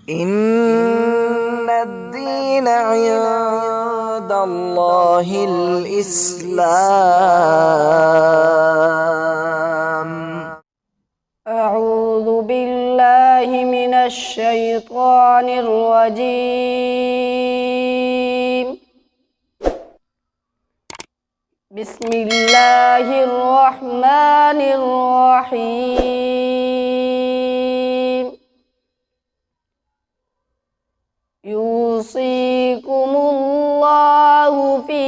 إن الدين عند الله الإسلام. أعوذ بالله من الشيطان الرجيم. بسم الله الرحمن الرحيم. يوصيكم الله في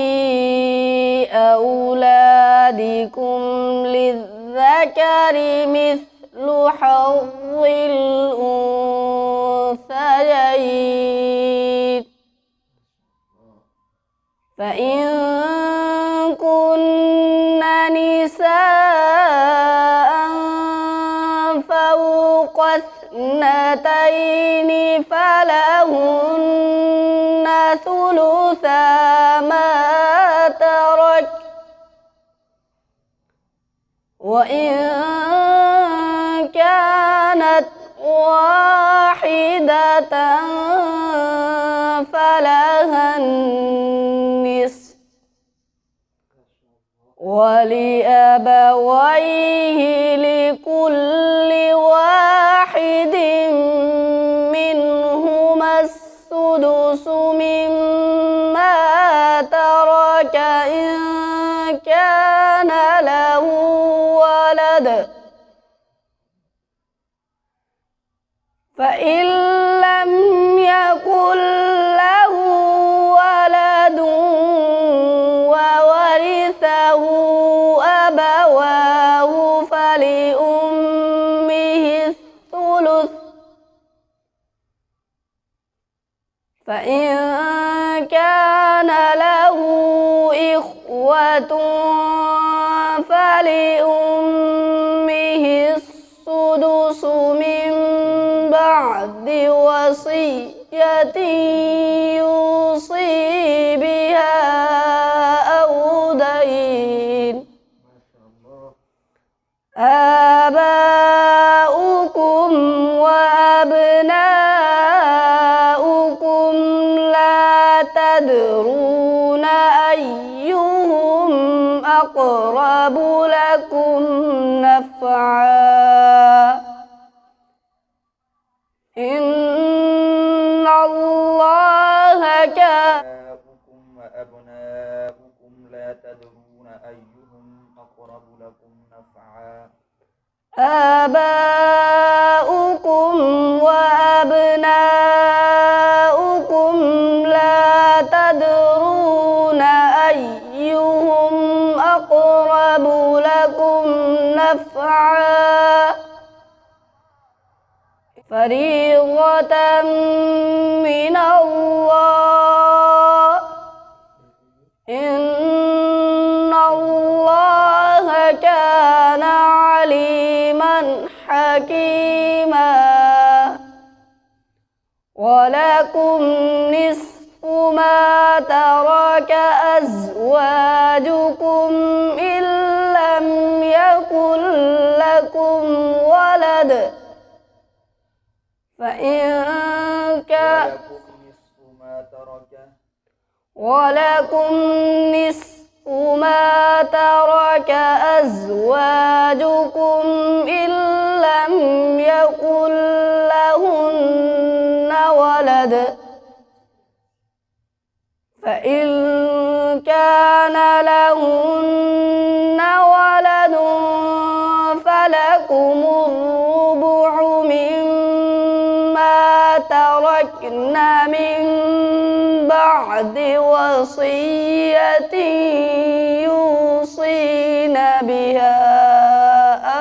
أولادكم للذكر مثل حظ الأنثيين، فإن كن نساء فوق اثنتين فلهن ثلثا ما ترك، وإن كانت واحدة فلها النصف، ولأبويه لكل واحد منهما السدس مما ترك إن كان له ولد، فإن لم يكن له ولد وورثه أبواه فلأمه الثلث، فإن كان له إخوة فلأمه السدس من بعد وصية يوصي بها أو دين. آباؤكم وأبناؤكم لا تدرون أيهم أقرب لكم نفعا، إن الله كان. وأبناؤكم لا تدرون أيهم أقرب لكم نفعا. آباؤكم وأبناؤكم لا تدرون أيهم أقرب لكم نفعا، فريضة من الله، إن الله كان عليما حكيما. ولكم نصف ما ترك أزواجكم إن لم يكن لكم ولد، فإن كان ولكم نصف ما ترك أزواجكم إن لم يكن لهن ولد، فإن كان لهن ولد فلكم الربع مما تركن من بعد وصية يوصين بها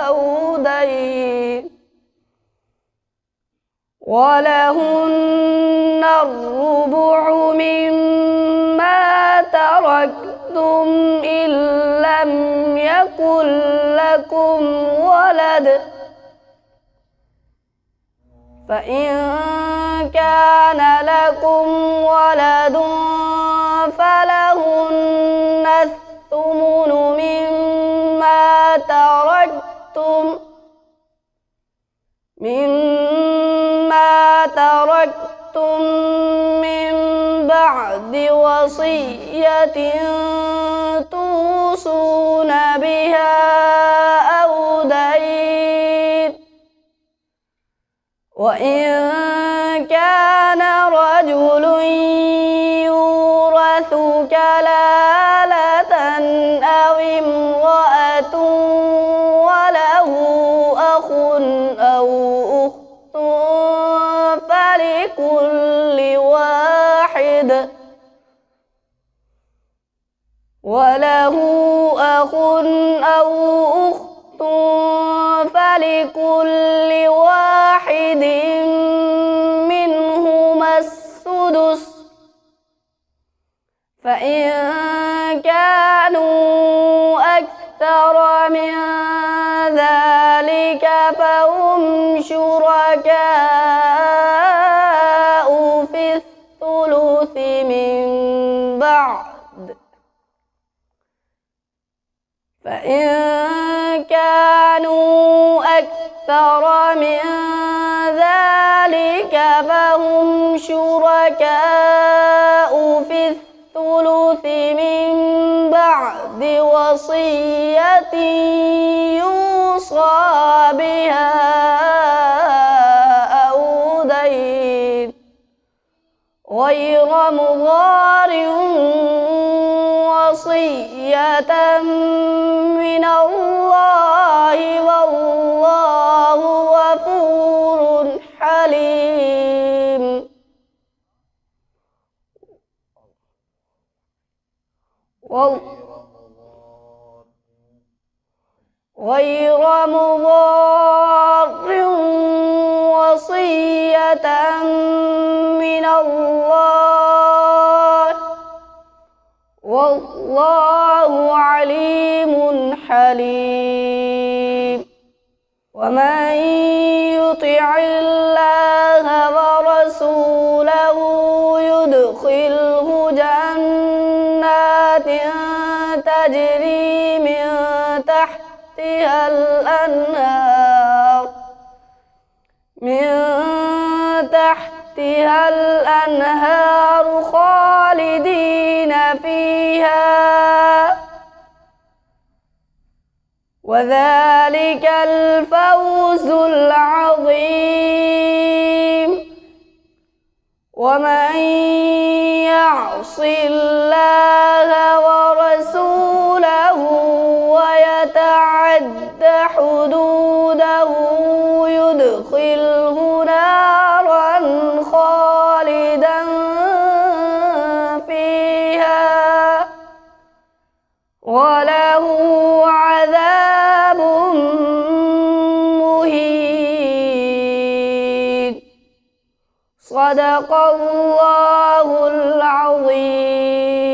أو دين، ولهن الربع مما تركتم إن لم يكن لكم ولد، فإن كان لكم ولد فلهن الثمن مما تركتم مما تركتم وصية توصون بها أو دين. وإن كان رجل يورث كلالة أو امرأة وله أخ أو أخت فلكل واحد منهما السدس، فإن كانوا أكثر من ذلك فهم شركاء في الثلث من بعد. فإن كانوا أكثر من ذلك فهم شركاء في الثلث من بعد وصية يوصى بها أو دين غير مضار، وصية من الله والله غفور حليم. غير مضار، وصية من الله والله عليم حليم. ومن يطع الله ورسوله يدخله جنات تجري من تحتها الأنهار خالدين فيها، وذلك الفوز العظيم. ومن يعص الله ورسوله ويتعد حدوده يدخله نارا خالدا فيها وله عذاب مهين. صدق الله العظيم.